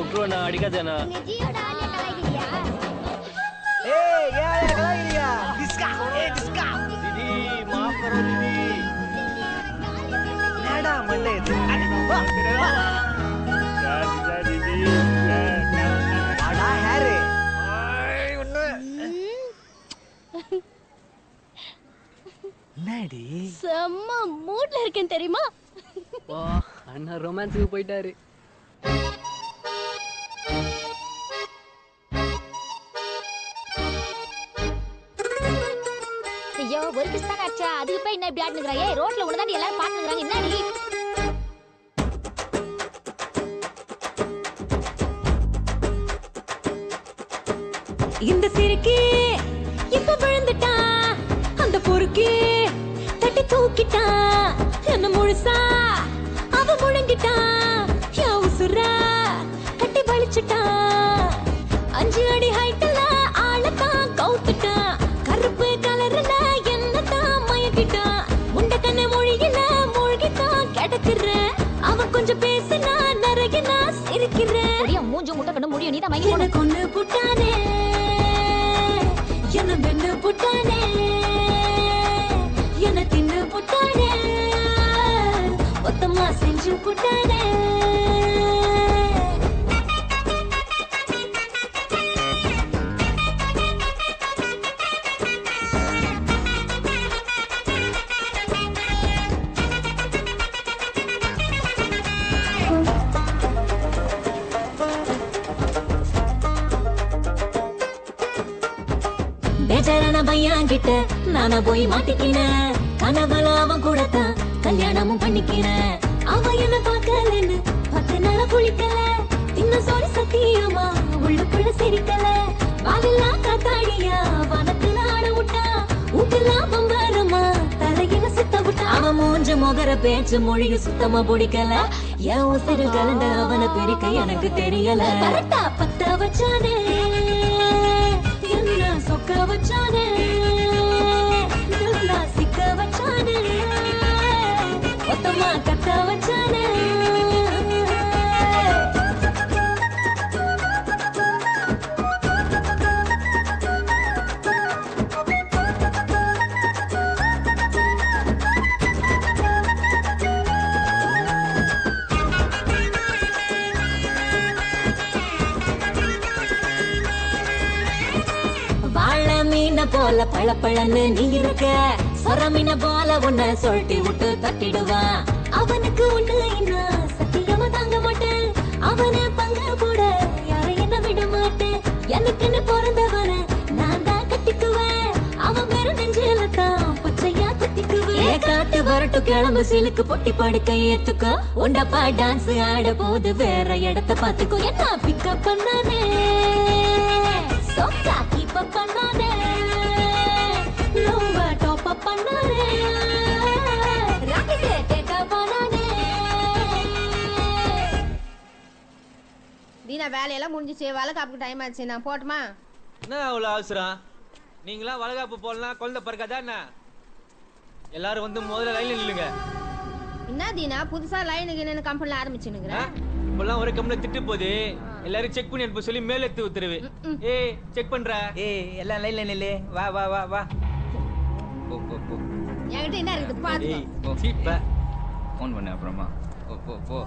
விட்டுருவா அடிக்காதேண்ணா. செம்ம மூட்ல இருக்கேன் தெரியுமா? அண்ணா ரொமான்ஸுக்கு போயிட்டாரு. ஐயோ ஒரு கிஸ் தான் ஆச்சா, அதுக்கு போய் என்ன இப்படி ஆடுனுங்கறாயே? ரோட்ல உனதாண்டி எல்லாரும் பாத்துங்கறாங்க. என்னடி இந்த சிறுக்கி இப்ப விழுந்துட்டா, அந்த பொறுக்கி தட்டி தூக்கிட்டா, என்ன முழுசா அவ முழங்கிட்டா, உசுரா கட்டி வலிச்சுட்டா, 5 அடி ஹைட்ல ஆளத்தான் கவுத்துட்டா, கருப்பு கலர்ல என்னத்தான் மயக்கிட்டா, முண்ட கண்ணு மொழியில மூழ்கித்தான் கிடக்குற, அவன் கொஞ்சம் பேசினா நிறைய நான் சிரிக்கிறேன். மூஞ்சு முட்டை கண்ணு முடியும் நீதான் மயங்கி என்ன கொண்டு புட்டானே, என்ன வெண்ணு புட்டானே, என்ன தின்னு புட்டானே, மொத்தமா செஞ்சு புட்டானே. பேச்சரான பையன் கிட்ட நானா போய் மாட்டிக்கினேன், கனவுல அவன் கூடத்தான் கல்யாணமும் பண்ணிக்கிறேன். அவன் என்ன பார்க்கலன்னு 10 நாளா குளிக்கல, இன்னும் சோரி சத்தியமா உள்ளுக்குள்ள சிரிக்கல, வாலெல்லாம் காத்தாடியா வனத்துல ஆட விட்டா, ஊட்டெல்லாம் பம்பரமா தலையில சுத்த விட்டா, அவன் மூஞ்ச முகர பேச்சு மொழிய சுத்தமா பிடிக்கல, என் உசிறு கலந்த அவனை பிரிக்க எனக்கு தெரியல. கரெக்டா பத்த வச்சானே, என்ன சொக்க வச்சானே, நல்லா சிக்க வச்சானே, மொத்தமா கத்த வச்சானே. மீன போல பழப்பழன்னு நீ இருக்க, சொரமீன போல உன்னை சொல்லிட்டு விட்டு தட்டிடுவான், அவனுக்கு ஒண்ணு என்ன சத்தியமா தாங்க மாட்டேன், அவனை பங்கு போட யாரை என்ன விட மாட்டேன், எனக்குன்னு பிறந்தவன நான் தான் கட்டிக்குவேன், அவன் வெறும் நெஞ்சில தான் பச்சையா குத்திக்குவேன். காட்டு வரட்டு கிளம்பு சிலுக்கு பொட்டி படுக்க ஏத்துக்கோ, உண்டப்பா டான்ஸ் ஆட போது வேற இடத்த பாத்துக்கோ. என்ன பிக்கப் பண்ணானே, சொக்கா கீப் அப் பண்ணானே, ரொம்ப டாப் அப் பண்ணானே, ராக்கெட் டேக் அப் பண்ணானே. தீனா வேலையெல்லாம் முடிஞ்சிச்சு, வளகாப்புக்கு டைம் ஆச்சு, நான் போட்டுமா? என்ன அவ்வளோ அவசரம்? நீங்களாம் வளகாப்பு போடலாம், குழந்தை பிறக்காதா என்ன? எல்லாரும் வந்து முதல்ல லைன்ல நில்லுங்க. என்ன தீனா புதுசா லைனுக்கு என்னன்னு கம்பெனில ஆரம்பிச்சுனுக்குறேன்? இப்பெல்லாம் ஒரு கம்பெனி திட்டு போகுது, எல்லாரும் செக் பண்ணி அனுப்ப சொல்லி மேலெத்து உத்தரவு. ஏய் செக் பண்ற? ஏய் எல்லாம் லைன்ல நில்லு, வா வா வா வா. போ போ போ. என்கிட்ட என்ன இருக்குது பாத்துக்கோ. ஏய் போ சீப்ப ஃபோன் பண்ணு அப்புறமா. போ போ போ.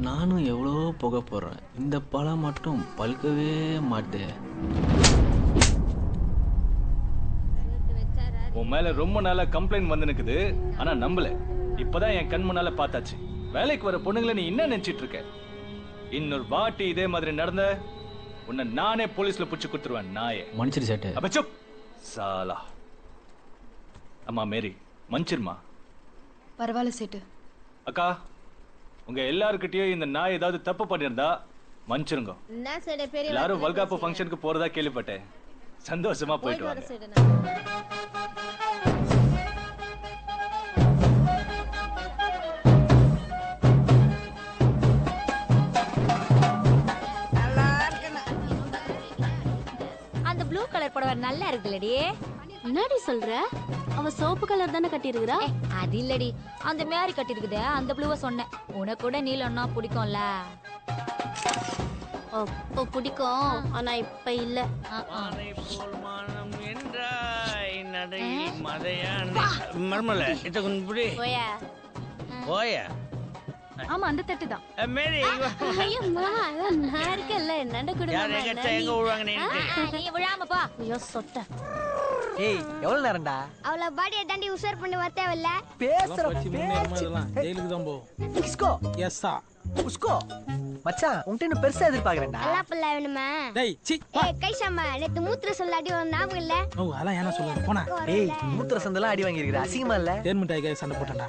நானும் எவ்வளோ புகை போடுறேன், இந்த பழம் மட்டும் பழுக்கவே மாட்டே. உன் மேல ரொம்ப நாளா கம்ப்ளைண்ட் வந்து நிக்குது, ஆனா நம்பல. இப்பதான் என் கண் முன்னால பார்த்தாச்சு. வேலைக்கு வர பொண்ணுங்களை நீ என்ன நினைச்சிட்டு இருக்க? இன்னொரு வாட்டி இதே மாதிரி நடந்த உன்னை நானே போலீஸ்ல புடிச்சு கொடுத்துருவேன் நாயே. மன்னிச்சிரு சேட்டு. அப்ப சுப் சாலா. அம்மா மேரி மன்னிச்சிருமா. பரவாயில்ல சேட்டு. அக்கா உங்க எல்லார்கிட்டயும் இந்த நாய் ஏதாவது தப்பு பண்ணிருந்தா மன்னிச்சிருங்க. என்ன சரி பெரிய எல்லாரும் வல்காப்பு ஃபங்க்ஷனுக்கு போறதா கேள்விப்பட்டேன். சந்தோஷமா போயிட்டு வாங்க. அந்த ப்ளூ கலர் புடவை நல்லா இருக்குல்லடி. என்னடி சொல்ற? அவ சோப்பு கலர் தானே கட்டி இருக்கறா? அது இல்லடி அந்த மேரி கட்டிருக்குதே அந்த ப்ளூவை சொன்னேன் உனக்கு கூட நீலம்னா பிடிக்கும்ல அப்போ பிடிக்கும் ஆனா இப்ப இல்ல. மர்மல இத கொஞ்சம் புடி போயா போயா ஆமா அந்த தட்டு தான் மேரி ஐயோ மாமா அதான் நான் இருக்கேன்ல நண்ட யார் எங்க குடும்பம் எங்க விழுவாங்க நீ நீ விழாம போ ஐயோ சொட்ட ஏய் எவ்வளவு நேரம்டா அவள பாடியை தாண்டி உஷார் பண்ணி வரத்தேவல்ல. பேசுற ஜெயிலுக்கு தான் போ கிஸ்கோ எஸ்ஸா உஸ்கோ மச்சான் உன்கிட்ட இன்னும் பெருசா எதிர்பார்க்கறேன்டா. நல்லா பிள்ளை வேணுமா? டேய் சி கைசாமா நேத்து மூத்திர சொல்லாடி ஒரு ஞாபகம் இல்ல? ஓ அதெல்லாம் என்ன சொல்லுங்க போனா ஏய் மூத்திர சந்தெல்லாம் அடி வாங்கி இருக்கிற அசிங்கமா இல்ல? தேர்மிட்டாய்க்கு சண்டை போட்டேன்டா